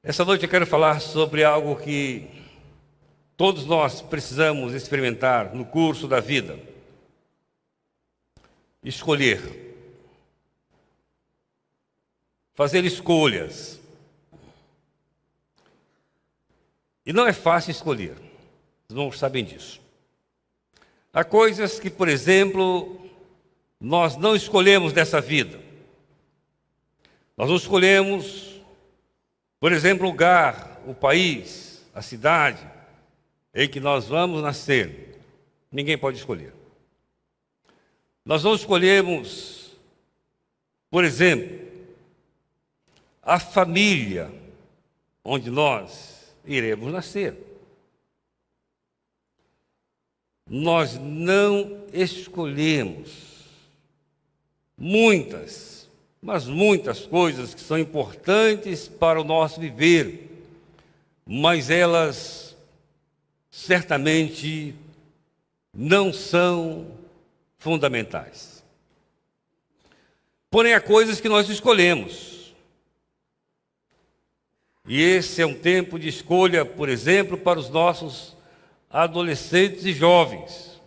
Essa noite eu quero falar sobre algo que todos nós precisamos experimentar no curso da vida. Escolher. Fazer escolhas. E não é fácil escolher. Os irmãos sabem disso. Há coisas que, por exemplo, nós não escolhemos dessa vida. Nós não escolhemos, por exemplo, o lugar, o país, a cidade em que nós vamos nascer. Ninguém pode escolher. Nós não escolhemos, por exemplo, a família onde nós iremos nascer. Nós não escolhemos muitas, mas muitas coisas que são importantes para o nosso viver, mas elas certamente não são fundamentais. Porém, há coisas que nós escolhemos. E esse é um tempo de escolha, por exemplo, para os nossos adolescentes e jovens,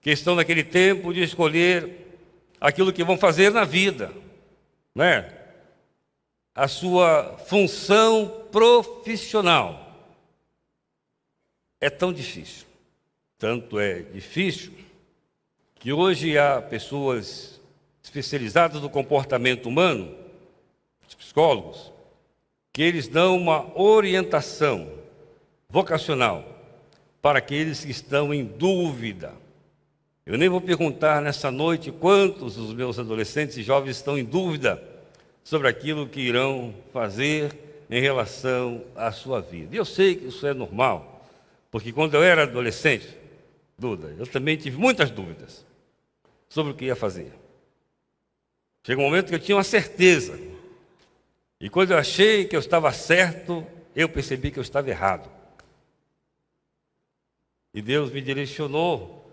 que estão naquele tempo de escolher aquilo que vão fazer na vida, né? A sua função profissional. É tão difícil, tanto é difícil, que hoje há pessoas especializadas no comportamento humano, os psicólogos, que eles dão uma orientação vocacional para aqueles que estão em dúvida. Eu nem vou perguntar nessa noite quantos dos meus adolescentes e jovens estão em dúvida sobre aquilo que irão fazer em relação à sua vida. E eu sei que isso é normal, porque quando eu era adolescente, Duda, eu também tive muitas dúvidas sobre o que ia fazer. Chegou um momento que eu tinha uma certeza. E quando eu achei que eu estava certo, eu percebi que eu estava errado. E Deus me direcionou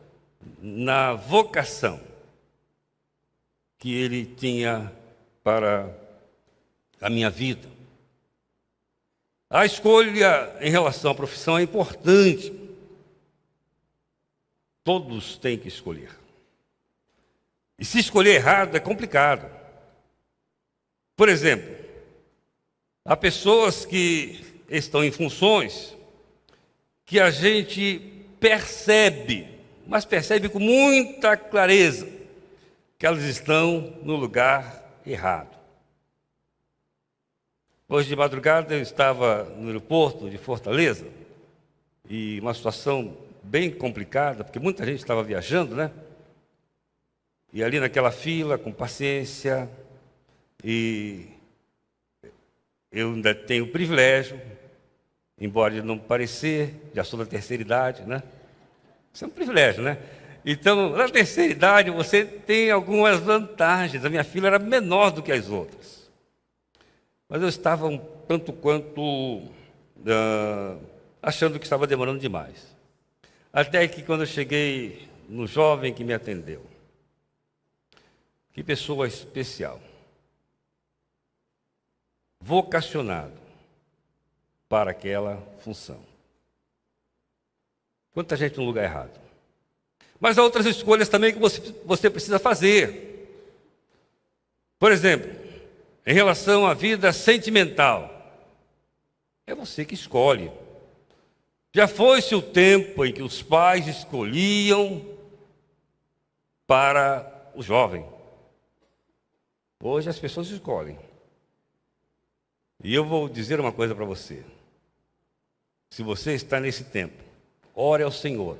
na vocação que Ele tinha para a minha vida. A escolha em relação à profissão é importante. Todos têm que escolher. E se escolher errado é complicado. Por exemplo, há pessoas que estão em funções que a gente percebe, mas percebe com muita clareza que elas estão no lugar errado. Hoje de madrugada eu estava no aeroporto de Fortaleza e uma situação bem complicada, porque muita gente estava viajando, né? E ali naquela fila, com paciência, e eu ainda tenho o privilégio, embora não parecer, já sou da terceira idade, né? Isso é um privilégio, né? Então, na terceira idade, você tem algumas vantagens. A minha filha era menor do que as outras. Mas eu estava um tanto quanto achando que estava demorando demais. Até que quando eu cheguei no jovem que me atendeu, que pessoa especial, vocacionado para aquela função. Quanta gente no lugar errado. Mas há outras escolhas também que você precisa fazer. Por exemplo, em relação à vida sentimental, é você que escolhe. Já foi-se o tempo em que os pais escolhiam para o jovem. Hoje as pessoas escolhem. E eu vou dizer uma coisa para você. Se você está nesse tempo, ore ao Senhor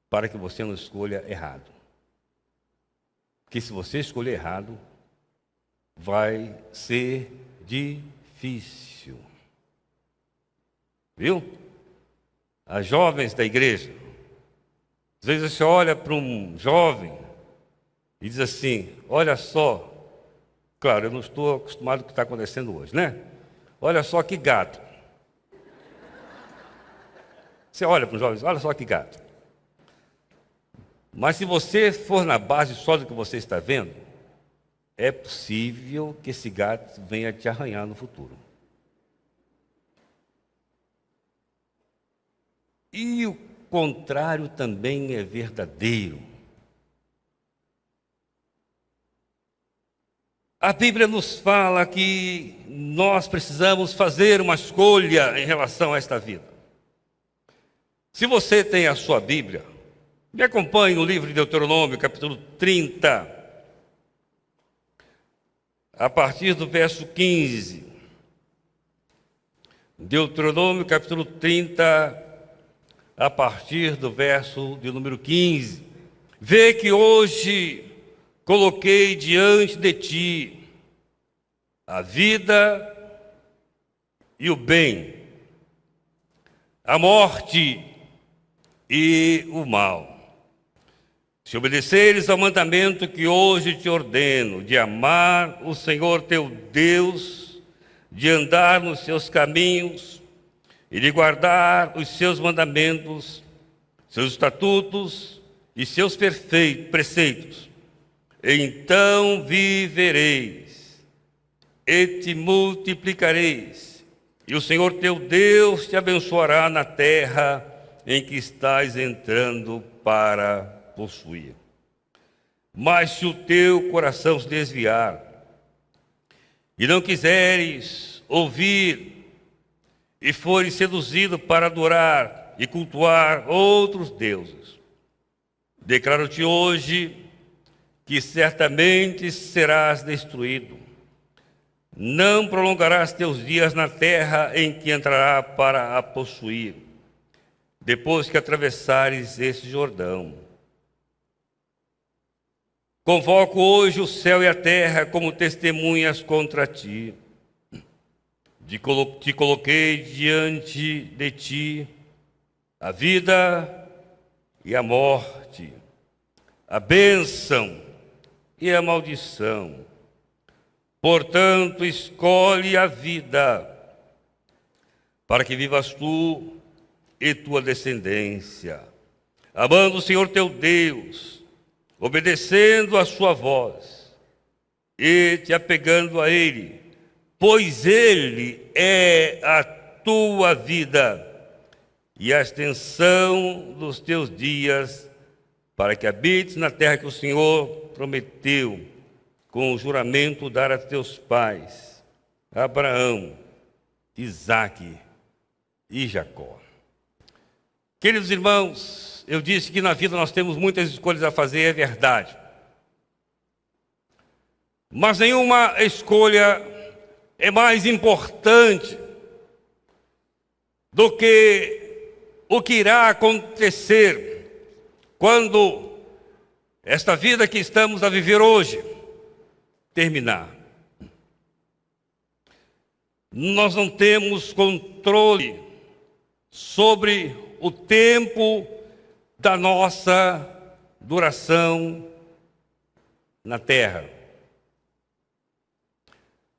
para que você não escolha errado. Porque se você escolher errado, vai ser difícil. Viu? As jovens da igreja, às vezes você olha para um jovem e diz assim, olha só, claro, eu não estou acostumado com o que está acontecendo hoje, né? Olha só que gato. Você olha para os jovens, olha só que gato. Mas se você for na base só do que você está vendo, é possível que esse gato venha te arranhar no futuro. E o contrário também é verdadeiro. A Bíblia nos fala que nós precisamos fazer uma escolha em relação a esta vida. Se você tem a sua Bíblia, me acompanhe no livro de Deuteronômio, capítulo 30, a partir do verso 15. Deuteronômio, capítulo 30, a partir do verso de número 15. Vê que hoje coloquei diante de ti a vida e o bem, a morte e o mal. Se obedeceres ao mandamento que hoje te ordeno, de amar o Senhor teu Deus, de andar nos seus caminhos e de guardar os seus mandamentos, seus estatutos e seus preceitos, então vivereis e te multiplicareis, e o Senhor teu Deus te abençoará na terra em que estás entrando para possuir. Mas se o teu coração se desviar e não quiseres ouvir e fores seduzido para adorar e cultuar outros deuses, declaro-te hoje que certamente serás destruído. Não prolongarás teus dias na terra em que entrará para a possuir, depois que atravessares esse Jordão. Convoco hoje o céu e a terra como testemunhas contra ti. Te coloquei diante de ti a vida e a morte, a bênção e a maldição. Portanto, escolhe a vida, para que vivas tu e tua descendência, amando o Senhor teu Deus, obedecendo a sua voz e te apegando a Ele, pois Ele é a tua vida e a extensão dos teus dias, para que habites na terra que o Senhor prometeu com o juramento dar a teus pais, Abraão, Isaque e Jacó. Queridos irmãos, eu disse que na vida nós temos muitas escolhas a fazer, é verdade. Mas nenhuma escolha é mais importante do que o que irá acontecer quando esta vida que estamos a viver hoje terminar. Nós não temos controle sobre o tempo da nossa duração na terra.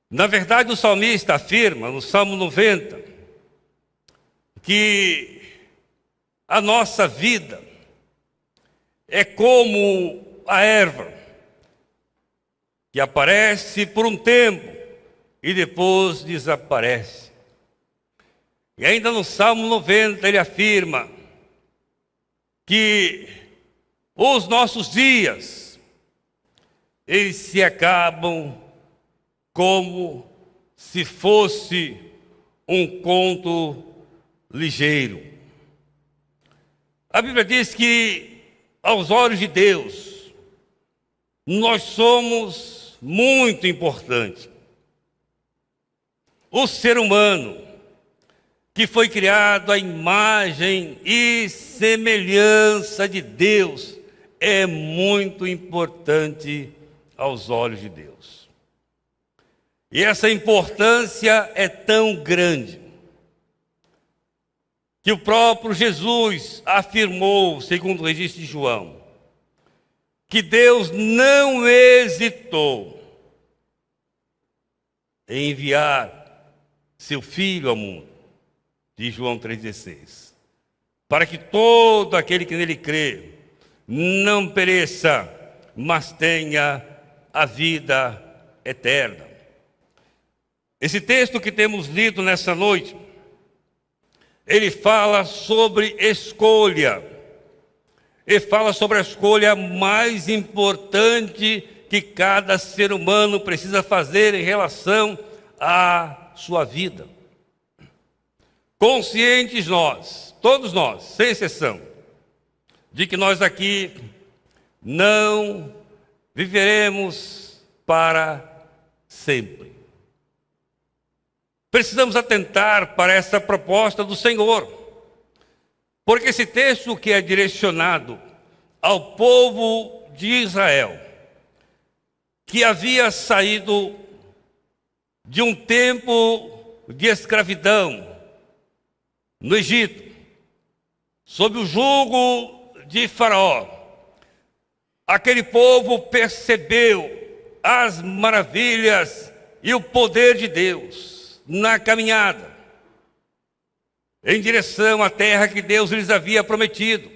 Na verdade, o salmista afirma, no Salmo 90, que a nossa vida é como a erva, que aparece por um tempo e depois desaparece. E ainda no Salmo 90 ele afirma que os nossos dias, eles se acabam como se fosse um conto ligeiro. A Bíblia diz que, aos olhos de Deus, nós somos muito importantes. O ser humano, que foi criado à imagem e semelhança de Deus, é muito importante aos olhos de Deus. E essa importância é tão grande que o próprio Jesus afirmou, segundo o registro de João, que Deus não hesitou em enviar seu Filho ao mundo, de João 3,16, para que todo aquele que nele crê não pereça, mas tenha a vida eterna. Esse texto que temos lido nessa noite, ele fala sobre escolha. Ele fala sobre a escolha mais importante que cada ser humano precisa fazer em relação à sua vida. Conscientes nós, todos nós, sem exceção, de que nós aqui não viveremos para sempre. Precisamos atentar para essa proposta do Senhor, porque esse texto que é direcionado ao povo de Israel, que havia saído de um tempo de escravidão no Egito, sob o jugo de Faraó, aquele povo percebeu as maravilhas e o poder de Deus na caminhada em direção à terra que Deus lhes havia prometido.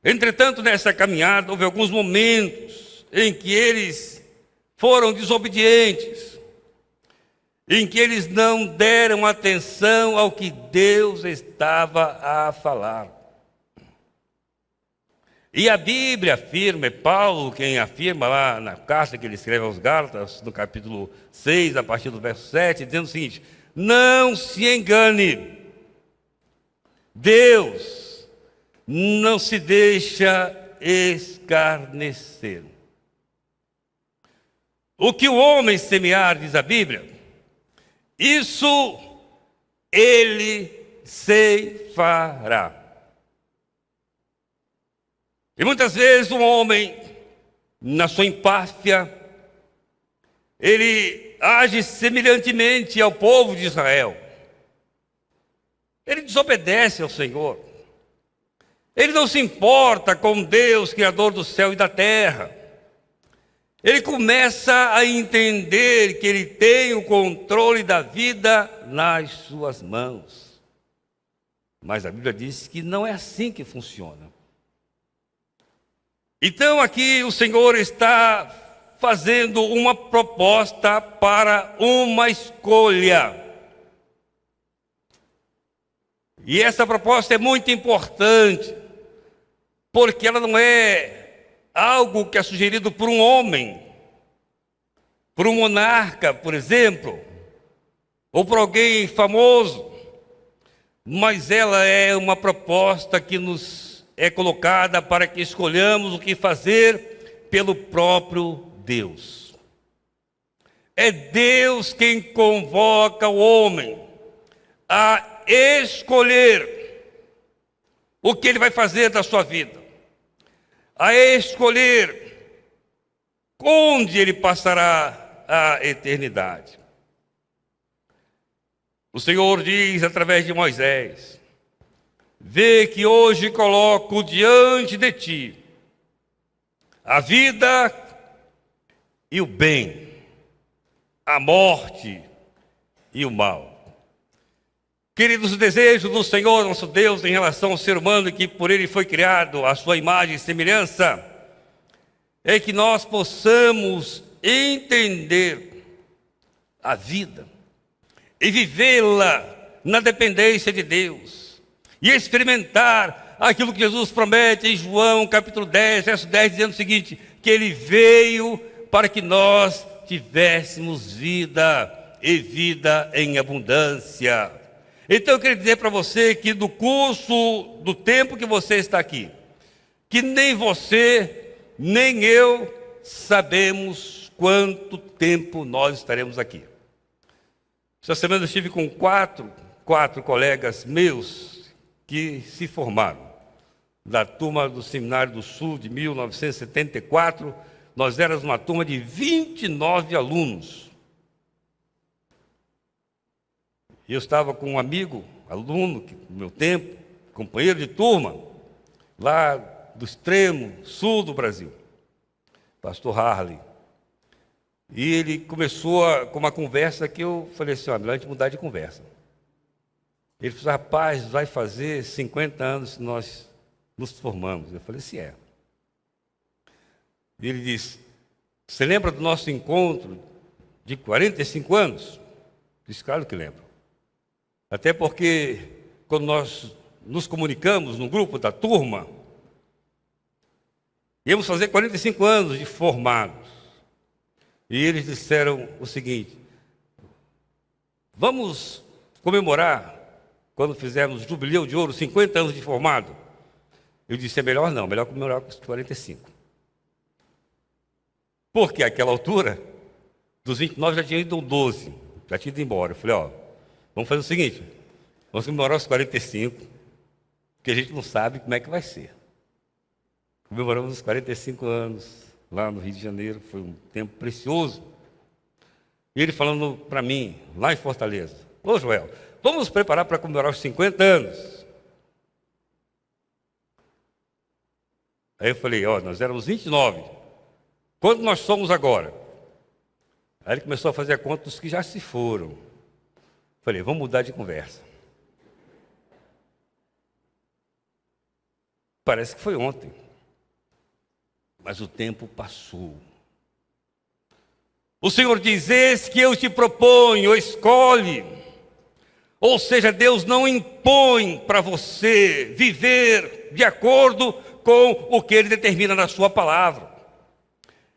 Entretanto, nessa caminhada houve alguns momentos em que eles foram desobedientes, em que eles não deram atenção ao que Deus estava a falar. E a Bíblia afirma, é Paulo quem afirma lá na carta que ele escreve aos Gálatas, no capítulo 6, a partir do verso 7, dizendo o seguinte: não se engane, Deus não se deixa escarnecer. O que o homem semear, diz a Bíblia, isso ele ceifará. E muitas vezes um homem, na sua empáfia, ele age semelhantemente ao povo de Israel. Ele desobedece ao Senhor. Ele não se importa com Deus, Criador do céu e da terra. Ele começa a entender que ele tem o controle da vida nas suas mãos. Mas a Bíblia diz que não é assim que funciona. Então aqui o Senhor está fazendo uma proposta para uma escolha. E essa proposta é muito importante, porque ela não é algo que é sugerido por um homem, por um monarca, por exemplo, ou por alguém famoso, mas ela é uma proposta que nos é colocada para que escolhamos o que fazer pelo próprio Deus. É Deus quem convoca o homem a escolher o que ele vai fazer da sua vida, a escolher onde ele passará a eternidade. O Senhor diz através de Moisés: vê que hoje coloco diante de ti a vida e o bem, a morte e o mal. Queridos, o desejo do Senhor nosso Deus em relação ao ser humano, que por ele foi criado a sua imagem e semelhança, é que nós possamos entender a vida e vivê-la na dependência de Deus, e experimentar aquilo que Jesus promete em João capítulo 10, verso 10, dizendo o seguinte: que ele veio para que nós tivéssemos vida e vida em abundância. Então eu queria dizer para você que no curso do tempo que você está aqui, que nem você, nem eu sabemos quanto tempo nós estaremos aqui. Essa semana eu estive com quatro colegas meus que se formaram da turma do Seminário do Sul de 1974. Nós éramos uma turma de 29 alunos. Eu estava com um amigo, aluno do meu tempo, companheiro de turma, lá do extremo sul do Brasil, pastor Harley. E ele começou com uma conversa que eu falei assim: melhor a gente mudar de conversa. Ele falou: rapaz, vai fazer 50 anos que nós nos formamos. Eu falei: se é. E ele disse: Você lembra do nosso encontro de 45 anos? Diz, claro que lembro. Até porque, quando nós nos comunicamos no grupo da turma, íamos fazer 45 anos de formados. E eles disseram o seguinte: vamos comemorar, quando fizermos Jubileu de Ouro, 50 anos de formado. Eu disse, é melhor não, melhor comemorar com os 45. Porque àquela altura, dos 29 já tinha ido 12, já tinha ido embora. Eu falei, vamos fazer o seguinte, vamos comemorar os 45, porque a gente não sabe como é que vai ser. Comemoramos os 45 anos lá no Rio de Janeiro, foi um tempo precioso. E ele falando para mim, lá em Fortaleza, ô Joel, vamos nos preparar para comemorar os 50 anos. Aí eu falei, nós éramos 29. Quanto nós somos agora? Aí ele começou a fazer a conta dos que já se foram. Falei, vamos mudar de conversa. Parece que foi ontem. Mas o tempo passou. O Senhor diz, eis que eu te proponho, escolhe. Ou seja, Deus não impõe para você viver de acordo com o que Ele determina na sua palavra.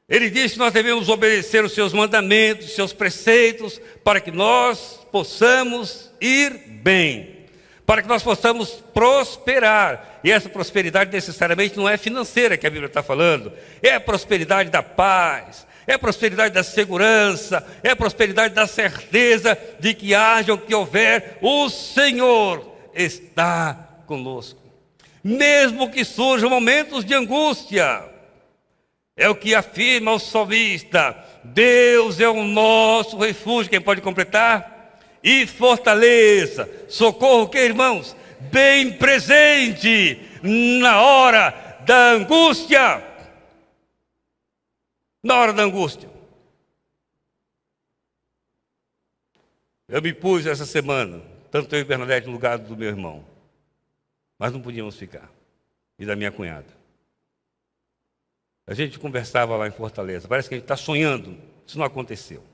Ele diz que nós devemos obedecer os seus mandamentos, os seus preceitos, para que nós possamos ir bem, para que nós possamos prosperar. E essa prosperidade necessariamente não é financeira que a Bíblia está falando, é a prosperidade da paz, é a prosperidade da segurança, é a prosperidade da certeza de que haja o que houver, o Senhor está conosco. Mesmo que surjam momentos de angústia, é o que afirma o salmista, Deus é o nosso refúgio, quem pode completar? E fortaleza, socorro que irmãos? Bem presente na hora da angústia. Na hora da angústia. Eu me pus essa semana, tanto eu e Bernadette, no lugar do meu irmão. Mas não podíamos ficar. E da minha cunhada. A gente conversava lá em Fortaleza. Parece que a gente está sonhando. Isso não aconteceu.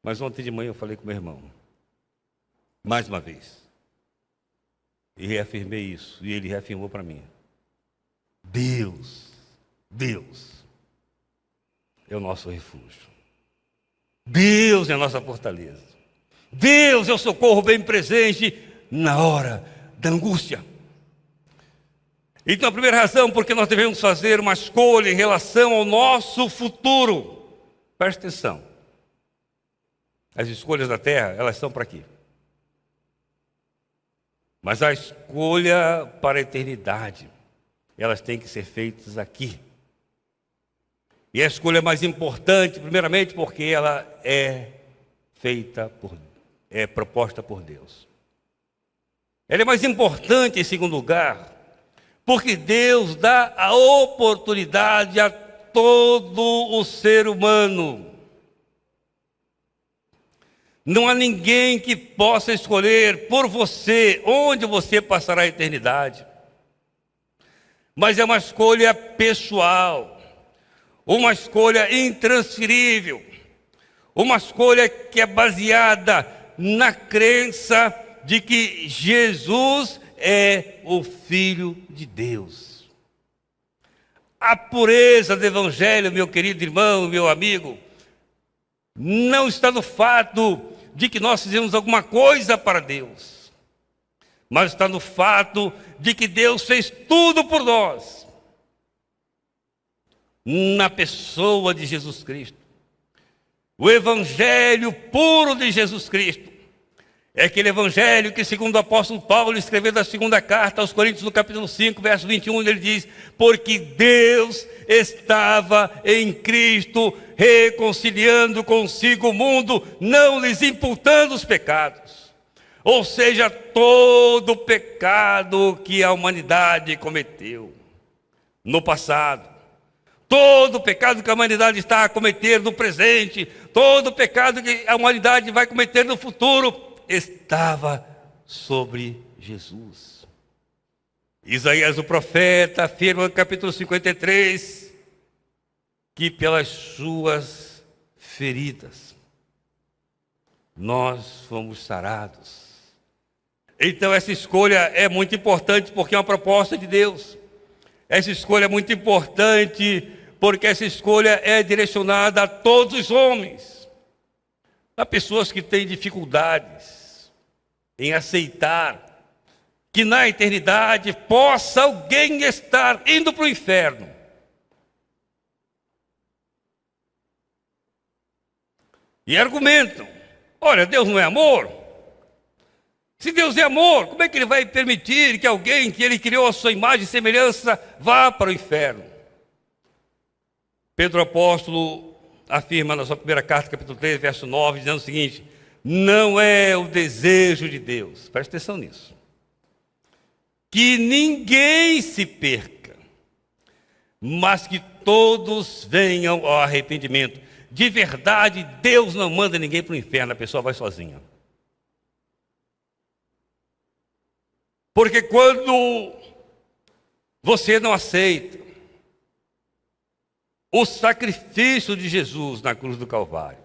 Mas ontem de manhã eu falei com meu irmão. Mais uma vez. E reafirmei isso. E ele reafirmou para mim. Deus é o nosso refúgio. Deus é a nossa fortaleza. Deus é o socorro bem presente na hora da angústia. Então a primeira razão porque nós devemos fazer uma escolha em relação ao nosso futuro. Preste atenção. As escolhas da terra, elas são para quê? Mas a escolha para a eternidade, elas têm que ser feitas aqui. E a escolha mais importante, primeiramente, porque ela é proposta por Deus. Ela é mais importante, em segundo lugar, porque Deus dá a oportunidade a todo o ser humano. Não há ninguém que possa escolher por você onde você passará a eternidade. Mas é uma escolha pessoal, uma escolha intransferível, uma escolha que é baseada na crença de que Jesus é o Filho de Deus. A pureza do Evangelho, meu querido irmão, meu amigo, não está no fato de que nós fizemos alguma coisa para Deus, mas está no fato de que Deus fez tudo por nós, na pessoa de Jesus Cristo. O Evangelho puro de Jesus Cristo é aquele Evangelho que, segundo o apóstolo Paulo, escreveu da segunda carta aos Coríntios, no capítulo 5, verso 21, ele diz, porque Deus estava em Cristo, reconciliando consigo o mundo, não lhes imputando os pecados. Ou seja, todo o pecado que a humanidade cometeu no passado, todo o pecado que a humanidade está a cometer no presente, todo o pecado que a humanidade vai cometer no futuro, estava sobre Jesus. Isaías, o profeta, afirma no capítulo 53, que pelas suas feridas nós fomos sarados. Então essa escolha é muito importante porque é uma proposta de Deus. Essa escolha é muito importante porque essa escolha é direcionada a todos os homens. Há pessoas que têm dificuldades em aceitar que na eternidade possa alguém estar indo para o inferno. E argumentam: olha, Deus não é amor? Se Deus é amor, como é que Ele vai permitir que alguém que Ele criou a sua imagem e semelhança vá para o inferno? Pedro apóstolo afirma na sua primeira carta, capítulo 3, verso 9, dizendo o seguinte: não é o desejo de Deus, preste atenção nisso, que ninguém se perca, mas que todos venham ao arrependimento. De verdade, Deus não manda ninguém para o inferno, a pessoa vai sozinha. Porque quando você não aceita o sacrifício de Jesus na cruz do Calvário,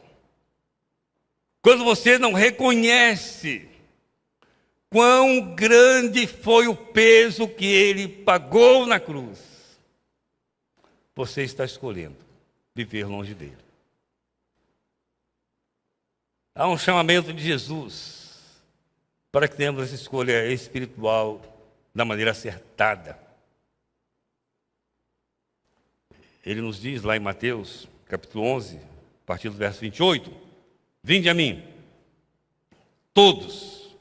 quando você não reconhece quão grande foi o peso que Ele pagou na cruz, você está escolhendo viver longe dele. Há um chamamento de Jesus para que tenhamos essa escolha espiritual da maneira acertada. Ele nos diz lá em Mateus, capítulo 11, a partir do verso 28, vinde a mim, todos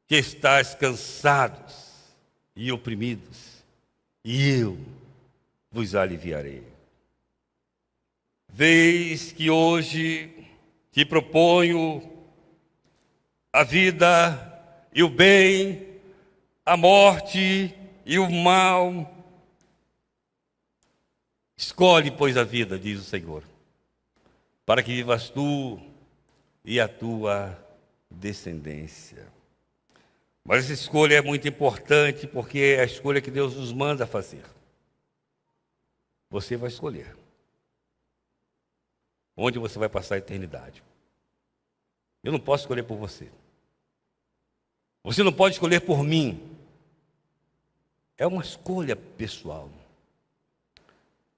que estáis cansados e oprimidos, e eu vos aliviarei. Veis que hoje te proponho a vida e o bem, a morte e o mal. Escolhe, pois, a vida, diz o Senhor, para que vivas tu e a tua descendência. Mas essa escolha é muito importante porque é a escolha que Deus nos manda fazer. Você vai escolher onde você vai passar a eternidade. Eu não posso escolher por você. Você não pode escolher por mim. É uma escolha pessoal.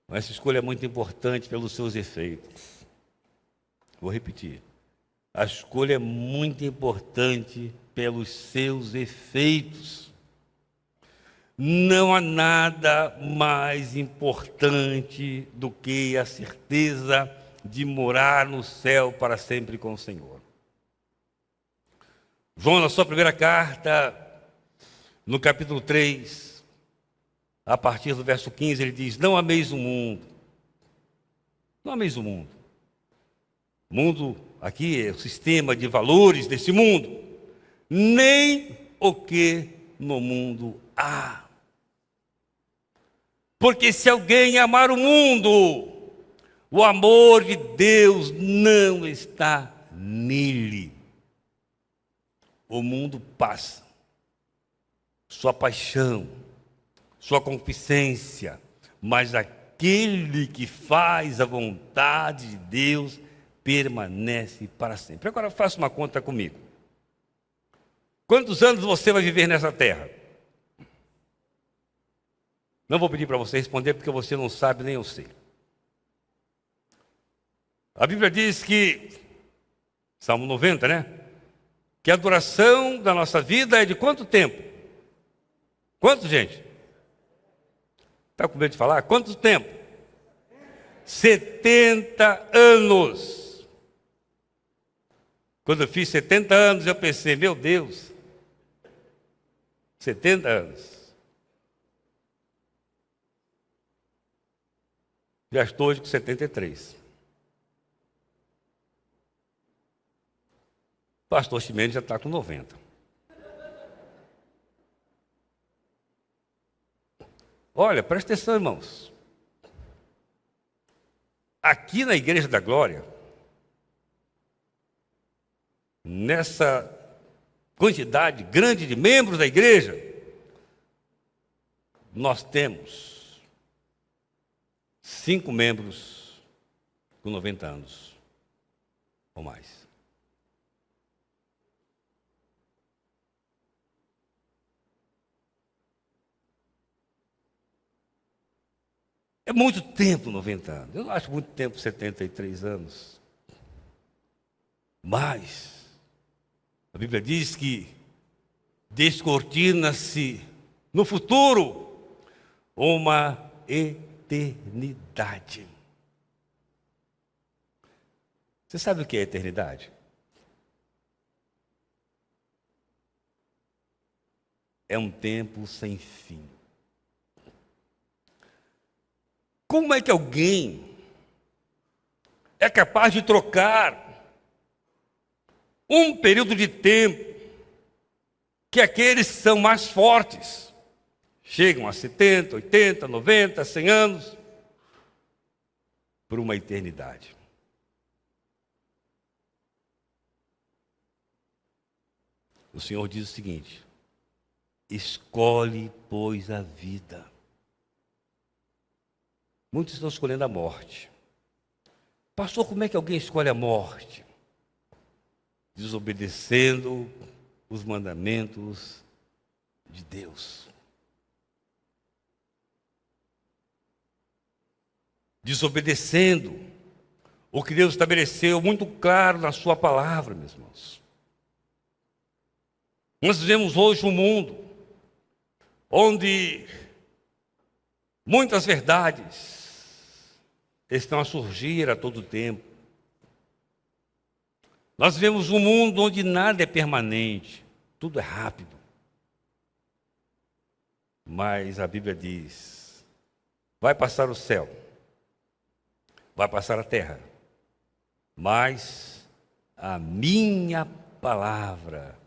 Mas essa escolha é muito importante pelos seus efeitos. Vou repetir. A escolha é muito importante pelos seus efeitos. Não há nada mais importante do que a certeza de morar no céu para sempre com o Senhor. João, na sua primeira carta, no capítulo 3, a partir do verso 15, ele diz: não ameis o mundo. Não ameis o mundo. O mundo aqui é o sistema de valores desse mundo. Nem o que no mundo há. Porque se alguém amar o mundo, o amor de Deus não está nele. O mundo passa, sua paixão, sua concupiscência, mas aquele que faz a vontade de Deus permanece para sempre. Agora faça uma conta comigo. Quantos anos você vai viver nessa terra? Não vou pedir para você responder porque você não sabe, nem eu sei. A Bíblia diz que, Salmo 90, né? Que a duração da nossa vida é de quanto tempo? Quanto, gente? Está com medo de falar? Quanto tempo? 70 anos. Quando eu fiz 70 anos, eu pensei, meu Deus, 70 anos. Já estou hoje com 73. Pastor Ximenes já está com 90. Olha, presta atenção, irmãos. Aqui na Igreja da Glória, nessa quantidade grande de membros da igreja, nós temos 5 membros com 90 anos ou mais. É muito tempo 90 anos. Eu não acho muito tempo 73 anos. Mas a Bíblia diz que descortina-se no futuro uma eternidade. Você sabe o que é eternidade? É um tempo sem fim. Como é que alguém é capaz de trocar um período de tempo que aqueles que são mais fortes chegam a 70, 80, 90, 100 anos por uma eternidade? O Senhor diz o seguinte: escolhe, pois, a vida. Muitos estão escolhendo a morte. Pastor, como é que alguém escolhe a morte? Desobedecendo os mandamentos de Deus. Desobedecendo o que Deus estabeleceu muito claro na sua palavra, meus irmãos. Nós vivemos hoje um mundo onde muitas verdades estão a surgir a todo tempo. Nós vivemos um mundo onde nada é permanente, tudo é rápido. Mas a Bíblia diz: vai passar o céu, vai passar a terra, mas a minha palavra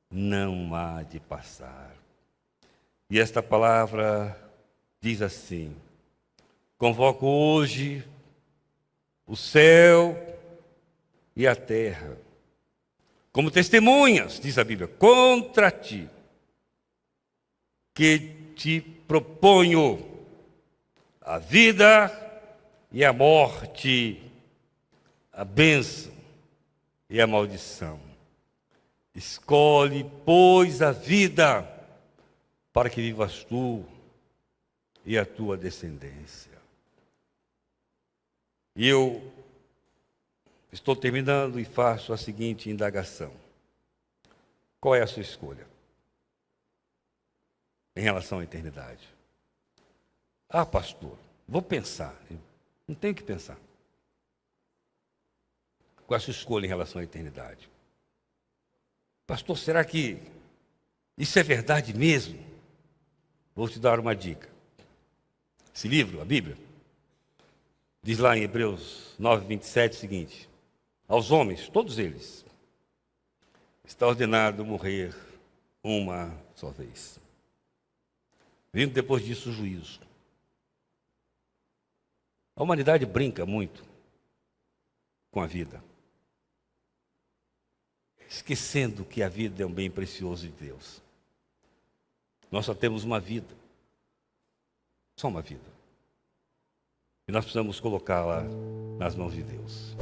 não há de passar. E esta palavra diz assim: convoco hoje o céu e a terra como testemunhas, diz a Bíblia, contra ti, que te proponho a vida e a morte, a bênção e a maldição. Escolhe, pois, a vida, para que vivas tu e a tua descendência. E eu estou terminando e faço a seguinte indagação: qual é a sua escolha em relação à eternidade? Ah, pastor, vou pensar. Não tenho que pensar. Qual é a sua escolha em relação à eternidade? Pastor, será que isso é verdade mesmo? Vou te dar uma dica. Esse livro, a Bíblia, diz lá em Hebreus 9:27 o seguinte: aos homens, todos eles, está ordenado morrer uma só vez, vindo depois disso o juízo. A humanidade brinca muito com a vida, esquecendo que a vida é um bem precioso de Deus. Nós só temos uma vida, só uma vida. E nós precisamos colocá-la nas mãos de Deus.